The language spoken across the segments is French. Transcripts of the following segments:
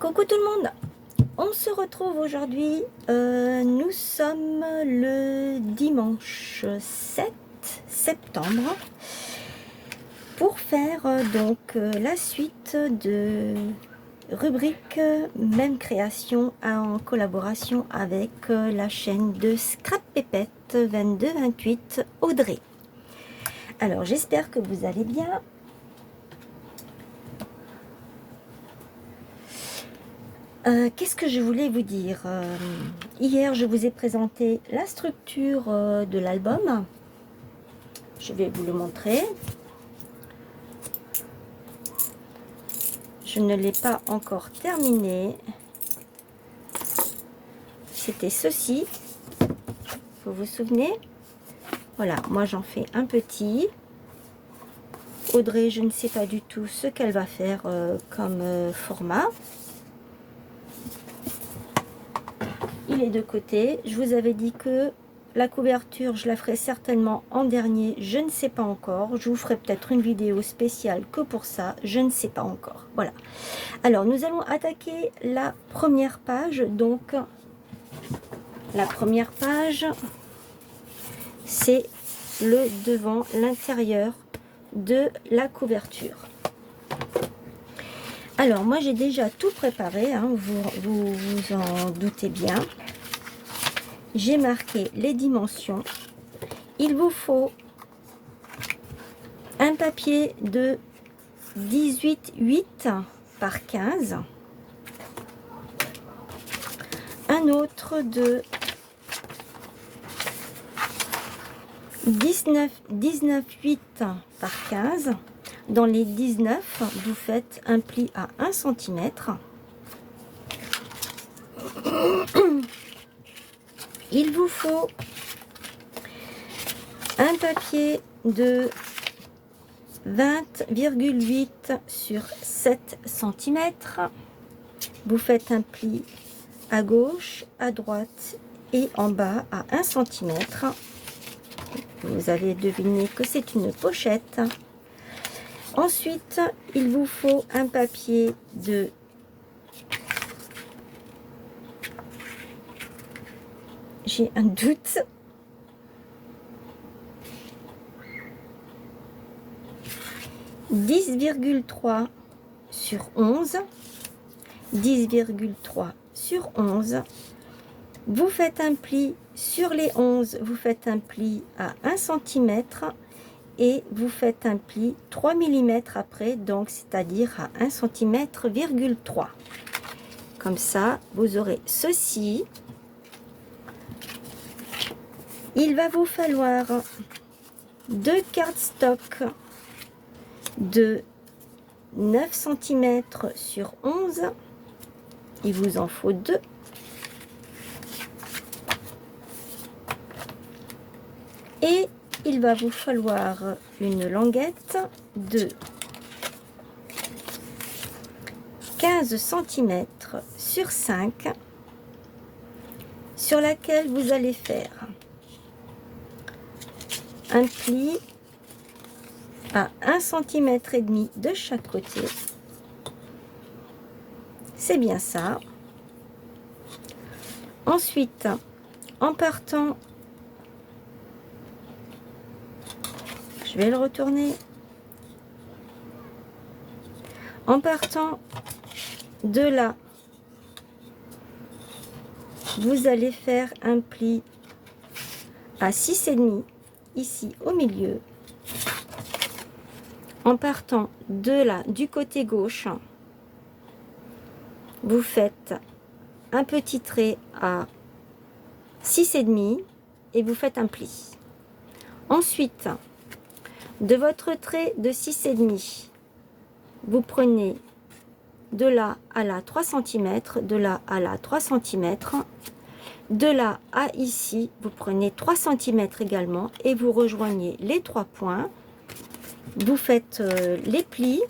Coucou tout le monde, on se retrouve aujourd'hui, nous sommes le dimanche 7 septembre pour faire la suite de rubrique Même Création en collaboration avec la chaîne de Scrap Pépette 2228 Audrey. Alors j'espère que vous allez bien. Qu'est-ce que je voulais vous dire? Hier, je vous ai présenté la structure de l'album. Je vais vous le montrer. Je ne l'ai pas encore terminé. C'était ceci. Vous vous souvenez? Voilà, moi j'en fais un petit. Audrey, je ne sais pas du tout ce qu'elle va faire comme format. Il est de côté. Je vous avais dit que la couverture, je la ferai certainement en dernier. Je ne sais pas encore. Je vous ferai peut-être une vidéo spéciale que pour ça. Je ne sais pas encore. Voilà. Alors, nous allons attaquer la première page. Donc, la première page, c'est le devant, l'intérieur de la couverture. Alors, moi, j'ai déjà tout préparé, hein, vous en doutez bien. J'ai marqué les dimensions. Il vous faut un papier de 18,8 par 15. Un autre de 19,8 par 15. Dans les 19, vous faites un pli à 1 cm. Il vous faut un papier de 20,8 sur 7 cm. Vous faites un pli à gauche, à droite et en bas à 1 cm. Vous avez deviné que c'est une pochette. Ensuite, il vous faut un papier de 10,3 sur 11. 10,3 sur 11. Vous faites un pli sur les 11, vous faites un pli à 1 cm. Et vous faites un pli 3 mm après, donc c'est-à-dire à 1 cm,3. Comme ça, vous aurez ceci. Il va vous falloir 2 cardstock de 9 cm sur 11. Il vous en faut 2. Et il va vous falloir une languette de 15 cm sur 5 sur laquelle vous allez faire un pli à 1 cm et demi de chaque côté. C'est bien ça. Ensuite, en partant, je vais le retourner. En partant de là, vous allez faire un pli à 6,5 ici au milieu. En partant de là, du côté gauche, vous faites un petit trait à 6,5 et vous faites un pli. Ensuite, de votre trait de 6,5, vous prenez de là à là 3 cm, de là à là 3 cm, de là à ici, vous prenez 3 cm également et vous rejoignez les 3 points. Vous faites les plis.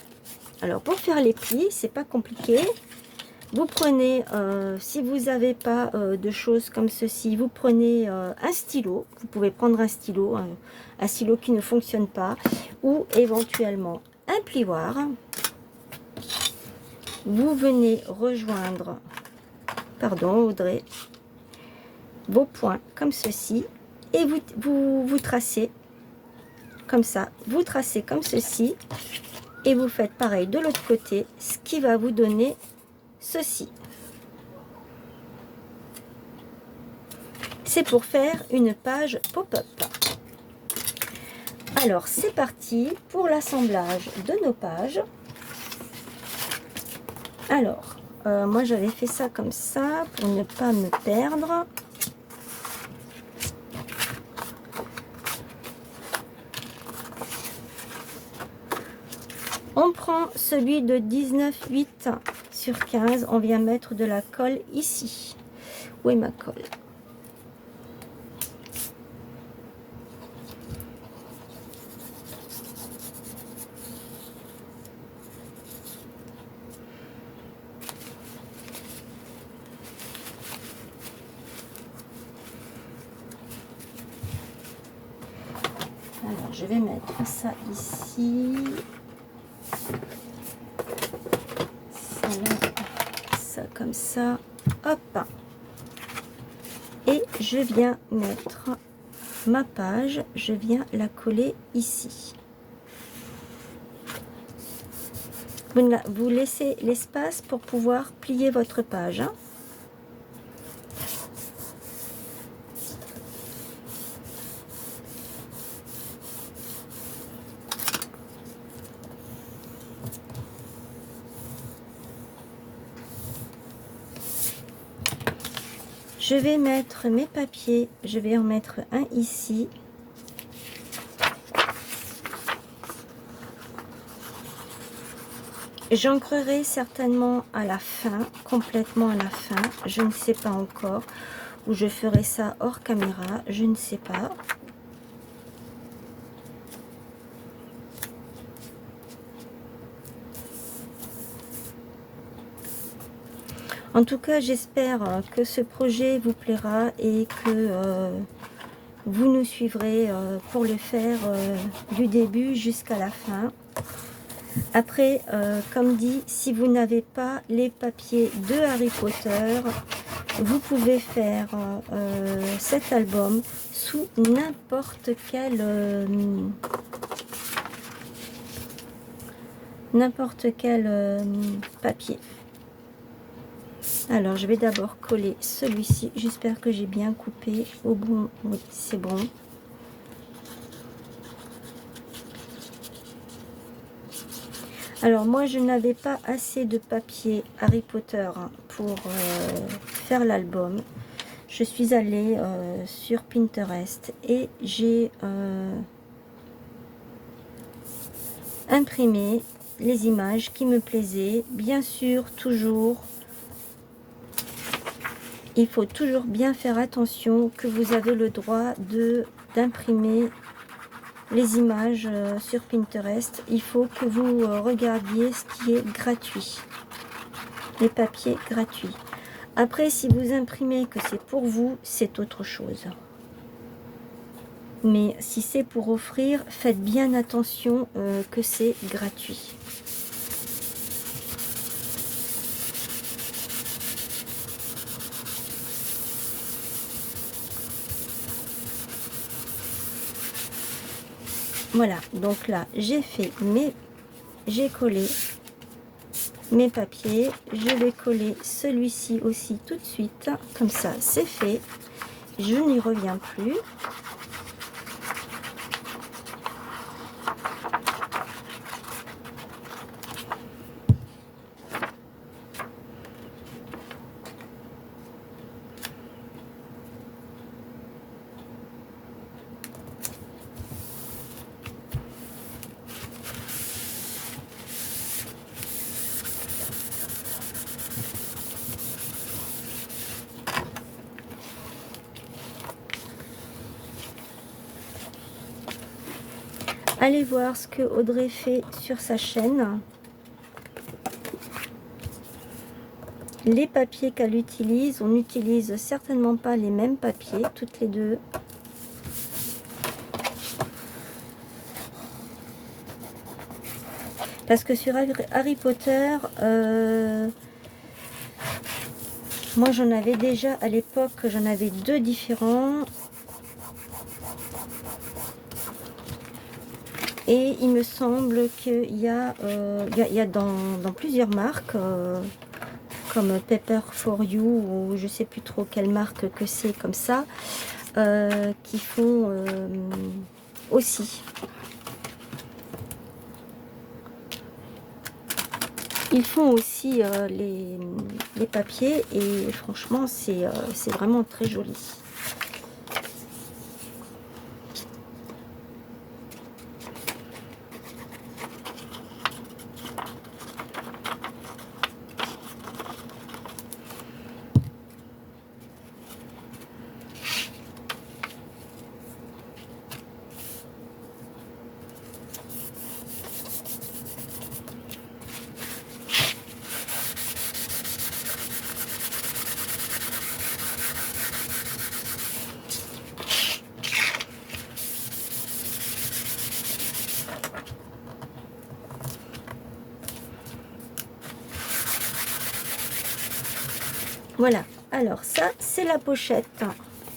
Alors pour faire les plis, c'est pas compliqué. Vous prenez, si vous n'avez pas de choses comme ceci, vous prenez un stylo. Vous pouvez prendre un stylo qui ne fonctionne pas, ou éventuellement un plioir. vous venez rejoindre, pardon Audrey, vos points comme ceci et vous tracez comme ça, vous tracez comme ceci et vous faites pareil de l'autre côté, ce qui va vous donner ceci. C'est pour faire une page pop-up. Alors c'est parti pour l'assemblage de nos pages. Alors moi j'avais fait ça comme ça pour ne pas me perdre. On prend celui de 19,8 sur 15. On vient mettre de la colle ici. Où est ma colle? Alors, je vais mettre ça ici. Ça, là, ça comme ça. Hop. Et je viens mettre ma page. Je viens la coller ici. Vous laissez l'espace pour pouvoir plier votre page. Hein. Je vais mettre mes papiers, je vais en mettre un ici. J'ancrerai certainement à la fin, complètement à la fin, je ne sais pas encore, ou je ferai ça hors caméra, je ne sais pas. En tout cas, j'espère que ce projet vous plaira et que vous nous suivrez pour le faire du début jusqu'à la fin. Après, comme dit, si vous n'avez pas les papiers de Harry Potter, vous pouvez faire cet album sous n'importe quel papier. Alors, je vais d'abord coller celui-ci. J'espère que j'ai bien coupé au bon. Oui, c'est bon. Alors, moi, je n'avais pas assez de papier Harry Potter pour faire l'album. Je suis allée sur Pinterest et j'ai imprimé les images qui me plaisaient. Bien sûr, toujours... Il faut toujours bien faire attention que vous avez le droit d'imprimer les images sur Pinterest. Il faut que vous regardiez ce qui est gratuit. Les papiers gratuits. Après, si vous imprimez que c'est pour vous, c'est autre chose. Mais si c'est pour offrir, faites bien attention que c'est gratuit. Voilà, donc là, j'ai collé mes papiers. Je vais coller celui-ci aussi tout de suite. Comme ça, c'est fait. Je n'y reviens plus. Allez voir ce que Audrey fait sur sa chaîne. Les papiers qu'elle utilise, on n'utilise certainement pas les mêmes papiers, toutes les deux. Parce que sur Harry Potter, moi j'en avais déjà à l'époque, j'en avais 2 différents. Et il me semble qu'il y a, dans plusieurs marques, comme Pepper for You, ou je sais plus trop quelle marque que c'est comme ça, qui font aussi. Ils font aussi les papiers et franchement c'est vraiment très joli. Voilà, alors ça c'est la pochette,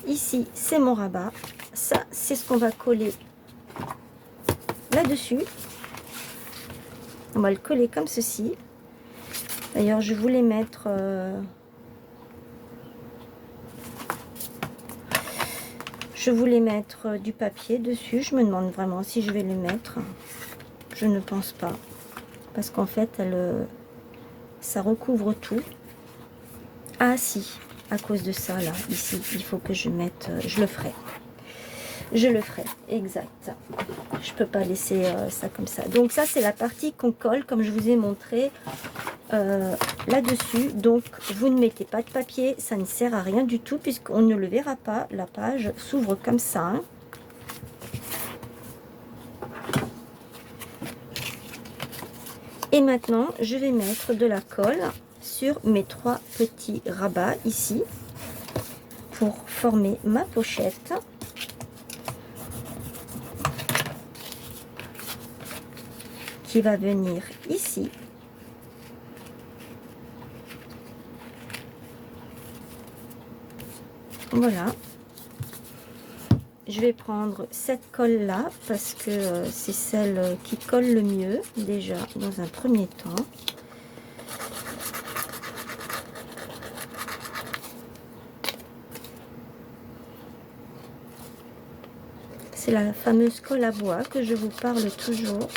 ici c'est mon rabat, ça c'est ce qu'on va coller là-dessus. On va le coller comme ceci. D'ailleurs je voulais mettre du papier dessus. Je me demande vraiment si je vais le mettre. Je ne pense pas, parce qu'en fait ça recouvre tout. Ah si, à cause de ça là, ici, il faut que je mette, je le ferai, exact. Je peux pas laisser ça comme ça. Donc ça c'est la partie qu'on colle, comme je vous ai montré là-dessus. Donc vous ne mettez pas de papier, ça ne sert à rien du tout, puisqu'on ne le verra pas, la page s'ouvre comme ça, hein. Et maintenant, je vais mettre de la colle sur mes 3 petits rabats ici pour former ma pochette. Qui va venir ici. Voilà. Je vais prendre cette colle là parce que c'est celle qui colle le mieux déjà dans un premier temps. C'est la fameuse colle à bois que je vous parle toujours.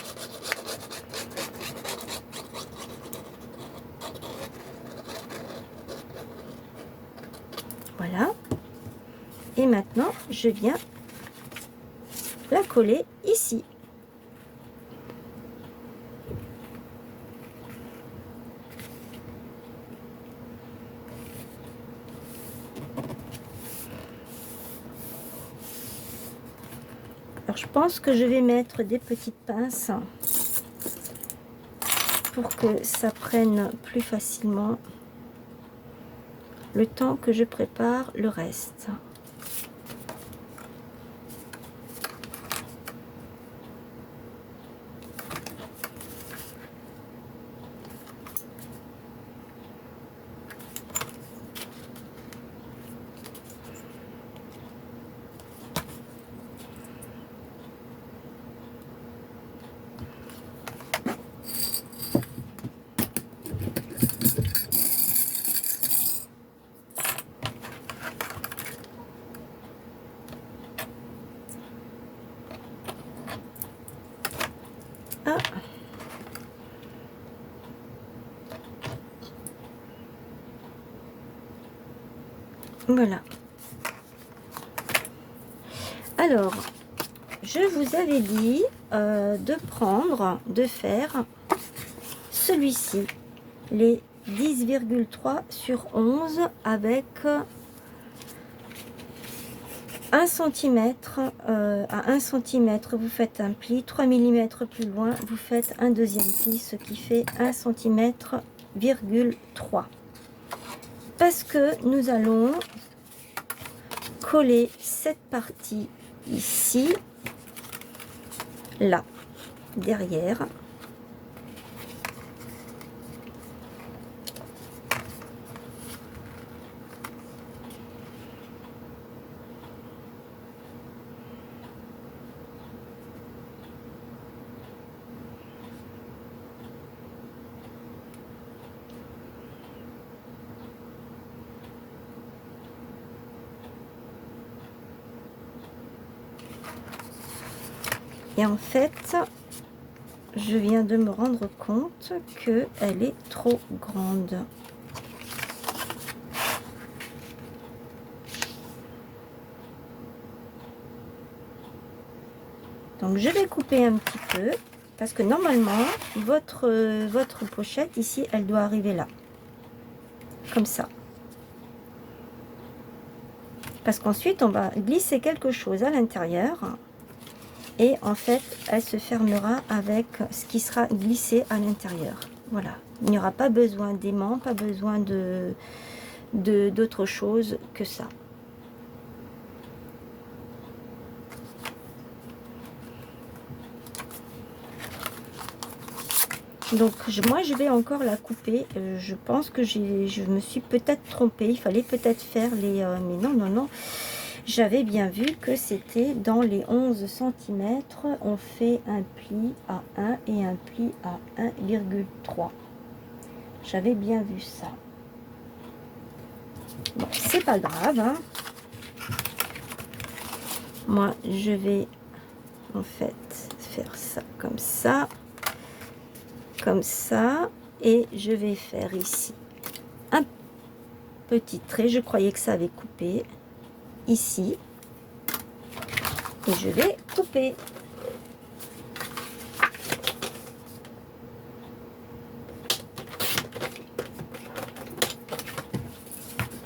Voilà. Et maintenant, je viens la coller ici. Alors je pense que je vais mettre des petites pinces pour que ça prenne plus facilement le temps que je prépare le reste. Ah. Voilà. Alors, je vous avais dit de faire celui-ci, les 10,3 sur 11 avec 1 cm à 1 cm, vous faites un pli, 3 mm plus loin, vous faites un deuxième pli, ce qui fait 1 cm,3. Parce que nous allons coller cette partie ici, là, derrière. bien en fait, je viens de me rendre compte qu'elle est trop grande. Donc je vais couper un petit peu, parce que normalement, votre pochette ici, elle doit arriver là. Comme ça. Parce qu'ensuite, on va glisser quelque chose à l'intérieur. Et en fait, elle se fermera avec ce qui sera glissé à l'intérieur. Voilà. Il n'y aura pas besoin d'aimant, pas besoin d'autre chose que ça. Donc moi je vais encore la couper. Je pense que je me suis peut-être trompée. Il fallait peut-être faire les... mais non. J'avais bien vu que c'était dans les 11 cm. On fait un pli à 1 et un pli à 1,3. J'avais bien vu ça. Bon, c'est pas grave. Hein. Moi je vais en fait faire ça comme ça. Comme ça, et je vais faire ici un petit trait. Je croyais que ça avait coupé ici, et je vais couper.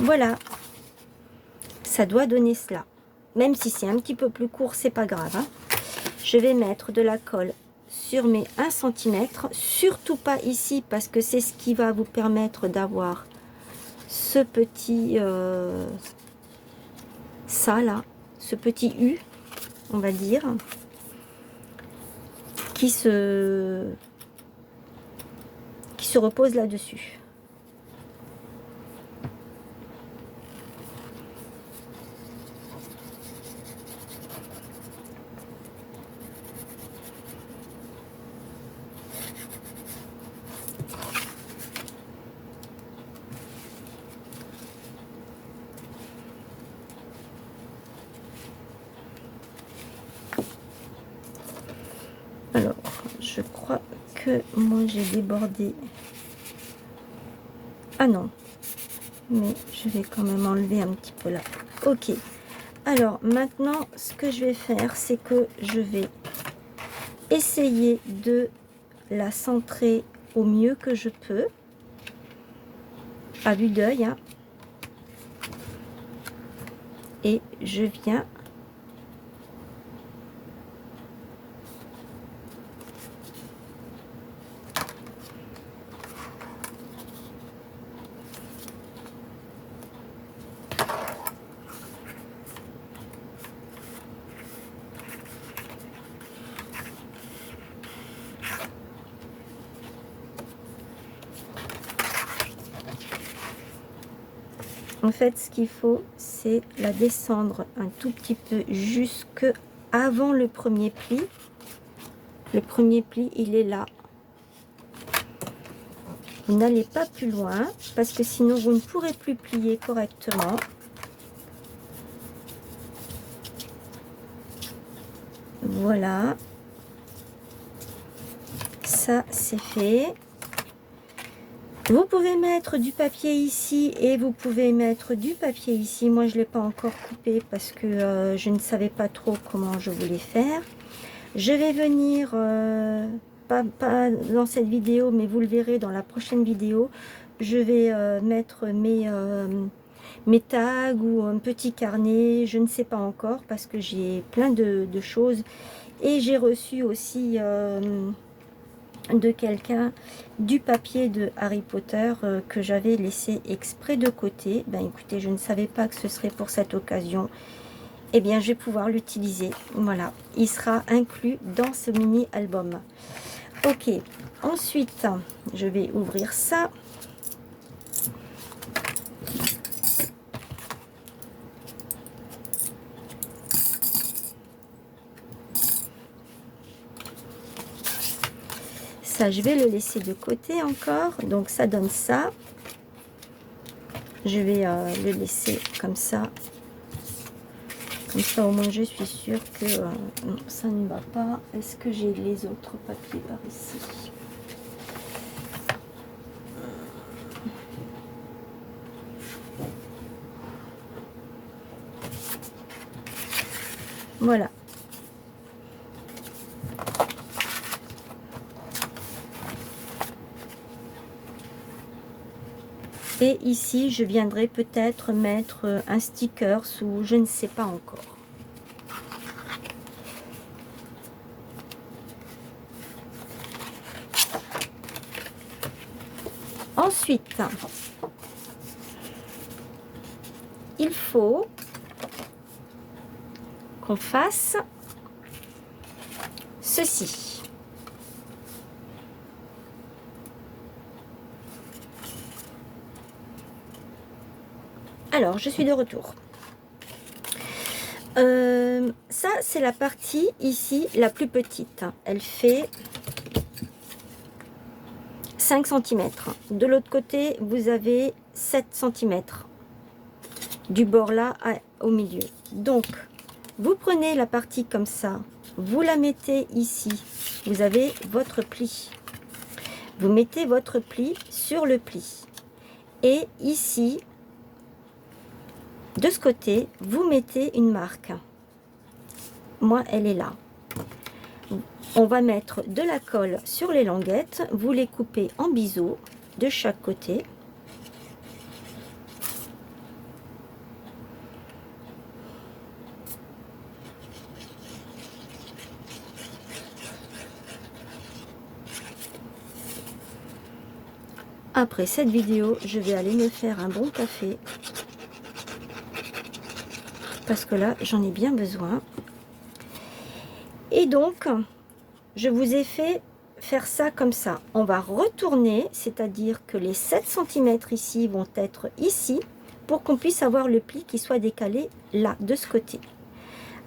Voilà, ça doit donner cela. Même si c'est un petit peu plus court, c'est pas grave. Hein. Je vais mettre de la colle sur mes 1 cm, surtout pas ici parce que c'est ce qui va vous permettre d'avoir ce petit ça là, ce petit U, on va dire, qui se repose là-dessus. Alors, je crois que moi j'ai débordé. Ah non, mais je vais quand même enlever un petit peu là. Ok. Alors maintenant, ce que je vais faire, c'est que je vais essayer de la centrer au mieux que je peux, à vue d'œil. Hein. Et je viens en fait, ce qu'il faut, c'est la descendre un tout petit peu jusque avant le premier pli. Le premier pli, il est là. Vous n'allez pas plus loin, parce que sinon, vous ne pourrez plus plier correctement. Voilà. Ça, c'est fait. Vous pouvez mettre du papier ici et vous pouvez mettre du papier ici. Moi, je ne l'ai pas encore coupé parce que je ne savais pas trop comment je voulais faire. Je vais venir, pas dans cette vidéo, mais vous le verrez dans la prochaine vidéo. Je vais mettre mes tags ou un petit carnet. Je ne sais pas encore parce que j'ai plein de choses. Et j'ai reçu aussi... de quelqu'un du papier de Harry Potter que j'avais laissé exprès de côté. Ben écoutez, je ne savais pas que ce serait pour cette occasion. Eh bien, je vais pouvoir l'utiliser. Voilà, il sera inclus dans ce mini album. Ok, ensuite, je vais ouvrir ça. Ça, je vais le laisser de côté encore. Donc, ça donne ça. Je vais le laisser comme ça. Comme ça, au moins, je suis sûre que non, ça ne va pas. Est-ce que j'ai les autres papiers par ici? Voilà. Et ici, je viendrai peut-être mettre un sticker ou je ne sais pas encore. Ensuite, il faut qu'on fasse ceci. Alors, je suis de retour. Ça, c'est la partie ici, la plus petite. Elle fait 5 cm. De l'autre côté, vous avez 7 cm. Du bord là au milieu. Donc, vous prenez la partie comme ça. Vous la mettez ici. Vous avez votre pli. Vous mettez votre pli sur le pli. Et ici, de ce côté, vous mettez une marque. Moi, elle est là. On va mettre de la colle sur les languettes. Vous les coupez en biseau de chaque côté. Après cette vidéo, je vais aller me faire un bon café. Parce que là, j'en ai bien besoin. Et donc, je vous ai fait faire ça comme ça. On va retourner, c'est-à-dire que les 7 cm ici vont être ici, pour qu'on puisse avoir le pli qui soit décalé là, de ce côté.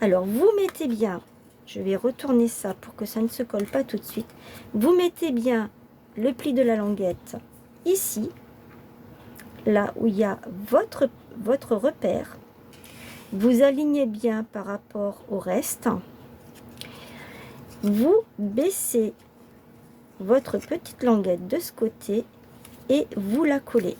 Alors, vous mettez bien, je vais retourner ça pour que ça ne se colle pas tout de suite. Vous mettez bien le pli de la languette ici, là où il y a votre repère. Vous alignez bien par rapport au reste. Vous baissez votre petite languette de ce côté et vous la collez.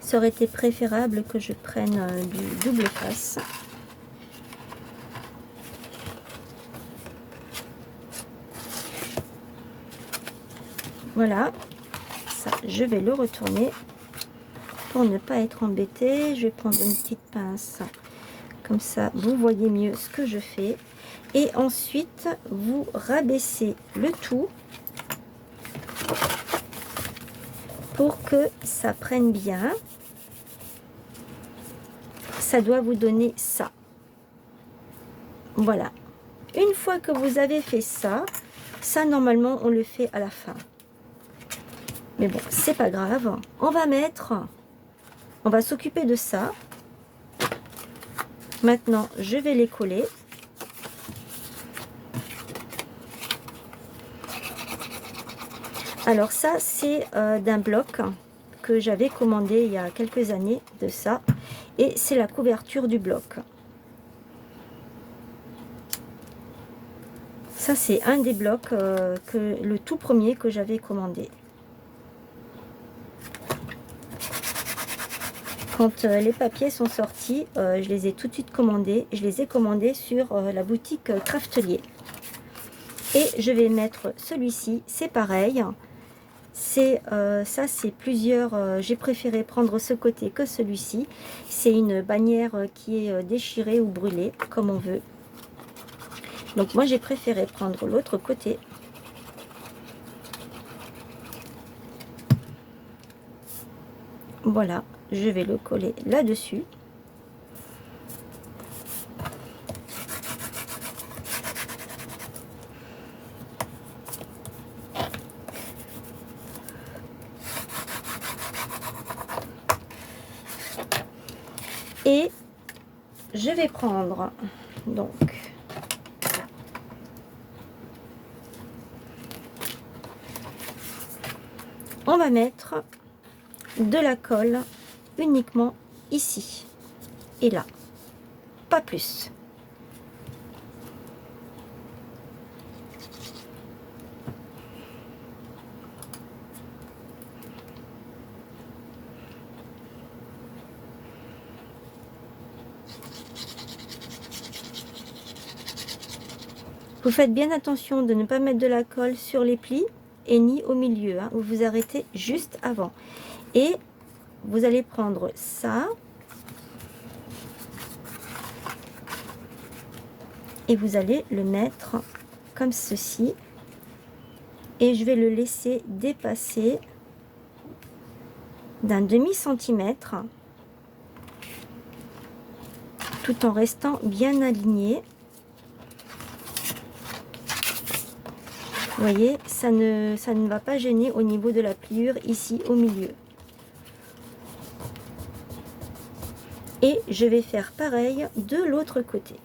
Ça aurait été préférable que je prenne du double face. Voilà, ça je vais le retourner pour ne pas être embêté. Je vais prendre une petite pince, comme ça vous voyez mieux ce que je fais. Et ensuite, vous rabaissez le tout pour que ça prenne bien. Ça doit vous donner ça. Voilà. Une fois que vous avez fait ça, ça normalement on le fait à la fin. Mais bon, c'est pas grave. On va s'occuper de ça. Maintenant, je vais les coller. Alors ça, c'est d'un bloc que j'avais commandé il y a quelques années de ça. Et c'est la couverture du bloc. Ça, c'est un des blocs, le tout premier que j'avais commandé. Quand les papiers sont sortis, je les ai tout de suite commandés. Je les ai commandés sur la boutique Craftelier. Et je vais mettre celui-ci, c'est pareil. Ça, c'est plusieurs. J'ai préféré prendre ce côté que celui-ci. C'est une bannière qui est déchirée ou brûlée, comme on veut. Donc moi, j'ai préféré prendre l'autre côté. Voilà, je vais le coller là-dessus. Et je vais prendre, donc, on va mettre de la colle uniquement ici et là, pas plus. Vous faites bien attention de ne pas mettre de la colle sur les plis et ni au milieu, hein. Vous vous arrêtez juste avant. Et vous allez prendre ça et vous allez le mettre comme ceci. Et je vais le laisser dépasser d'un demi-centimètre tout en restant bien aligné. Vous voyez, ça ne va pas gêner au niveau de la pliure ici au milieu. Et je vais faire pareil de l'autre côté.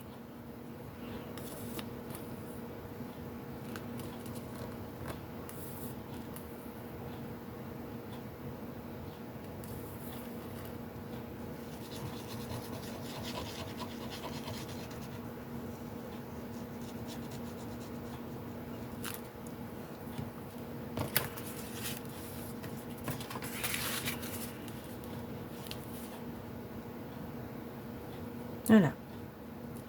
Voilà,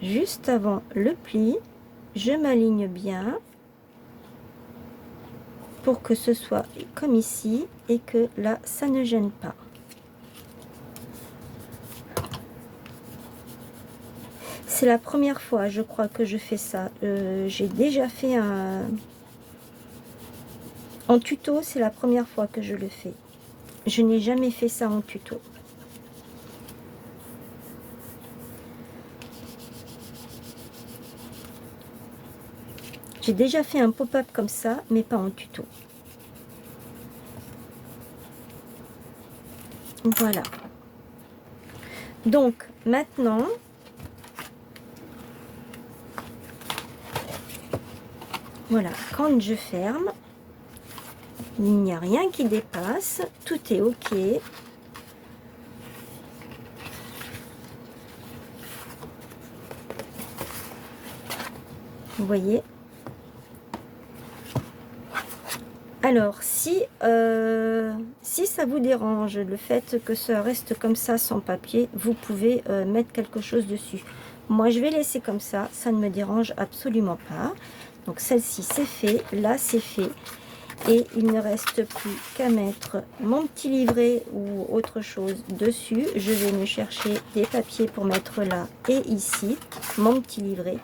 juste avant le pli, je m'aligne bien pour que ce soit comme ici et que là, ça ne gêne pas. C'est la première fois, je crois, que je fais ça. J'ai déjà fait en tuto, c'est la première fois que je le fais. Je n'ai jamais fait ça en tuto. J'ai déjà fait un pop-up comme ça, mais pas en tuto. Voilà. Donc, maintenant, voilà, quand je ferme, il n'y a rien qui dépasse, tout est OK. Vous voyez? Alors, si ça vous dérange le fait que ça reste comme ça sans papier, vous pouvez mettre quelque chose dessus. Moi, je vais laisser comme ça ne me dérange absolument pas. Donc, celle-ci, c'est fait. Là, c'est fait. Et il ne reste plus qu'à mettre mon petit livret ou autre chose dessus. Je vais me chercher des papiers pour mettre là et ici, mon petit livret.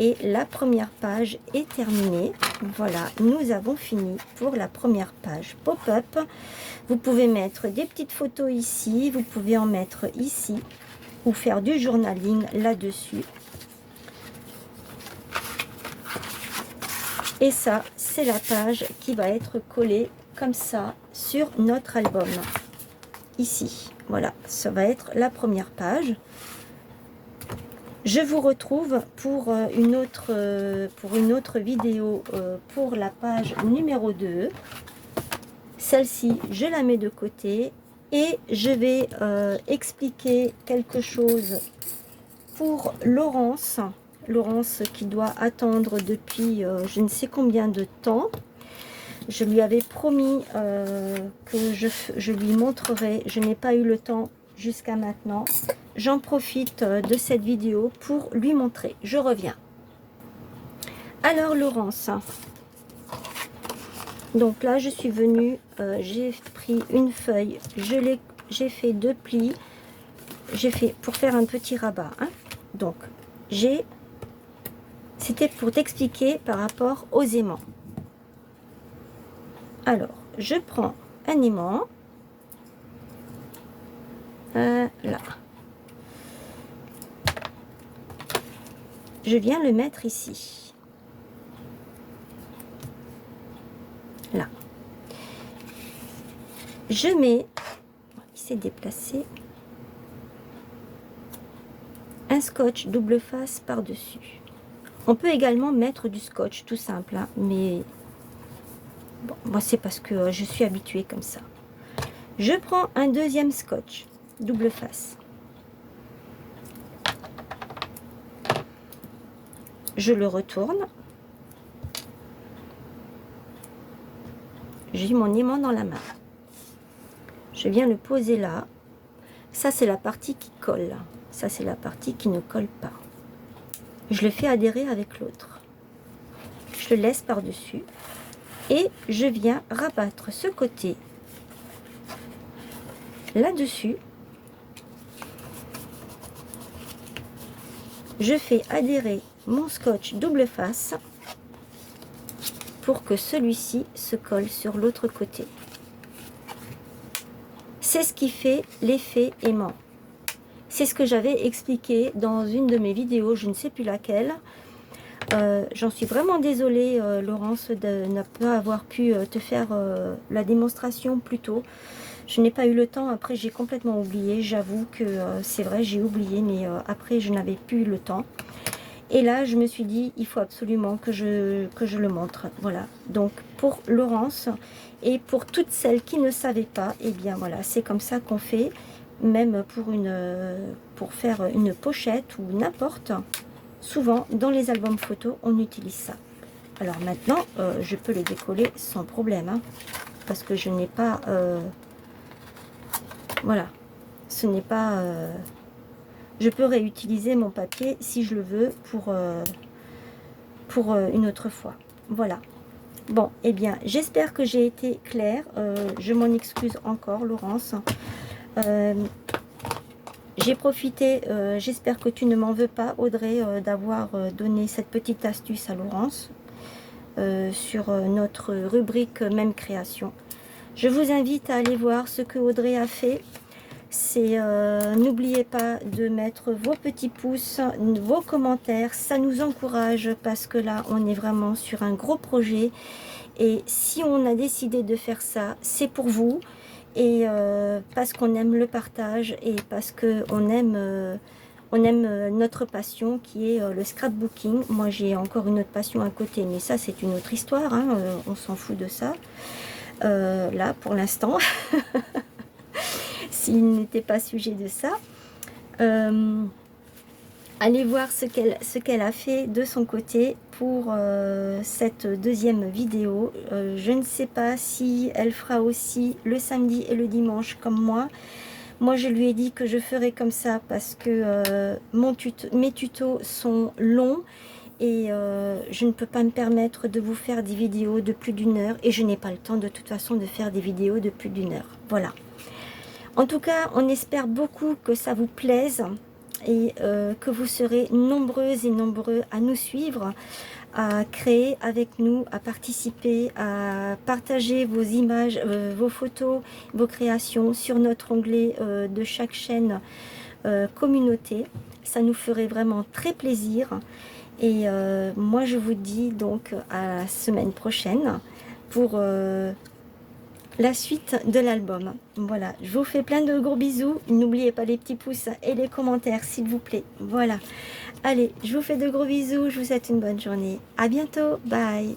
Et la première page est terminée. Voilà, nous avons fini pour la première page pop-up. Vous pouvez mettre des petites photos ici, vous pouvez en mettre ici ou faire du journaling là-dessus. Et ça, c'est la page qui va être collée comme ça sur notre album. Ici, voilà, ça va être la première page. Je vous retrouve pour une autre vidéo pour la page numéro 2. Celle-ci, je la mets de côté et je vais expliquer quelque chose pour Laurence. Laurence qui doit attendre depuis je ne sais combien de temps. Je lui avais promis que je lui montrerai. Je n'ai pas eu le temps jusqu'à maintenant. J'en profite de cette vidéo pour lui montrer. Je reviens. Alors Laurence, donc là je suis venue, j'ai pris une feuille, j'ai fait 2 plis, j'ai fait pour faire un petit rabat. Hein. Donc c'était pour t'expliquer par rapport aux aimants. Alors je prends un aimant, là. Je viens le mettre ici. Là. Je mets, il s'est déplacé. un scotch double face par-dessus. On peut également mettre du scotch tout simple, hein, mais bon, moi c'est parce que je suis habituée comme ça. Je prends un deuxième scotch double face. Je le retourne. J'ai mon aimant dans la main. Je viens le poser là. Ça, c'est la partie qui colle. Ça, c'est la partie qui ne colle pas. Je le fais adhérer avec l'autre. Je le laisse par-dessus. Et je viens rabattre ce côté là-dessus. Je fais adhérer mon scotch double face pour que celui-ci se colle sur l'autre côté. C'est ce qui fait l'effet aimant. C'est ce que j'avais expliqué dans une de mes vidéos, je ne sais plus laquelle. J'en suis vraiment désolée, Laurence, de ne pas avoir pu te faire la démonstration plus tôt. Je n'ai pas eu le temps, après j'ai complètement oublié. J'avoue que c'est vrai, j'ai oublié, mais après je n'avais plus le temps. Et là, je me suis dit, il faut absolument que je le montre. Voilà, donc pour Laurence et pour toutes celles qui ne savaient pas, eh bien voilà, c'est comme ça qu'on fait, même pour faire une pochette ou n'importe. Souvent, dans les albums photos, on utilise ça. Alors maintenant, je peux le décoller sans problème, hein, parce que je n'ai pas... voilà, ce n'est pas... je peux réutiliser mon papier si je le veux pour une autre fois. Voilà. Bon, eh bien, j'espère que j'ai été claire. Je m'en excuse encore, Laurence. J'ai profité, j'espère que tu ne m'en veux pas, Audrey, d'avoir donné cette petite astuce à Laurence sur notre rubrique Même Création. Je vous invite à aller voir ce que Audrey a fait. C'est n'oubliez pas de mettre vos petits pouces, vos commentaires, ça nous encourage parce que là on est vraiment sur un gros projet et si on a décidé de faire ça, c'est pour vous et parce qu'on aime le partage et parce que on aime notre passion qui est le scrapbooking. Moi j'ai encore une autre passion à côté, mais ça c'est une autre histoire, hein, on s'en fout de ça là pour l'instant. S'il n'était pas sujet de ça, allez voir ce qu'elle a fait de son côté pour cette deuxième vidéo. Je ne sais pas si elle fera aussi le samedi et le dimanche comme moi. Moi, je lui ai dit que je ferais comme ça parce que mes tutos sont longs et je ne peux pas me permettre de vous faire des vidéos de plus d'1 heure et je n'ai pas le temps de toute façon de faire des vidéos de plus d'1 heure. Voilà. En tout cas, on espère beaucoup que ça vous plaise et que vous serez nombreuses et nombreux à nous suivre, à créer avec nous, à participer, à partager vos images, vos photos, vos créations sur notre onglet de chaque chaîne communauté. Ça nous ferait vraiment très plaisir. Et moi, je vous dis donc à la semaine prochaine pour... la suite de l'album. Voilà, je vous fais plein de gros bisous. N'oubliez pas les petits pouces et les commentaires, s'il vous plaît. Voilà. Allez, je vous fais de gros bisous. Je vous souhaite une bonne journée. À bientôt. Bye.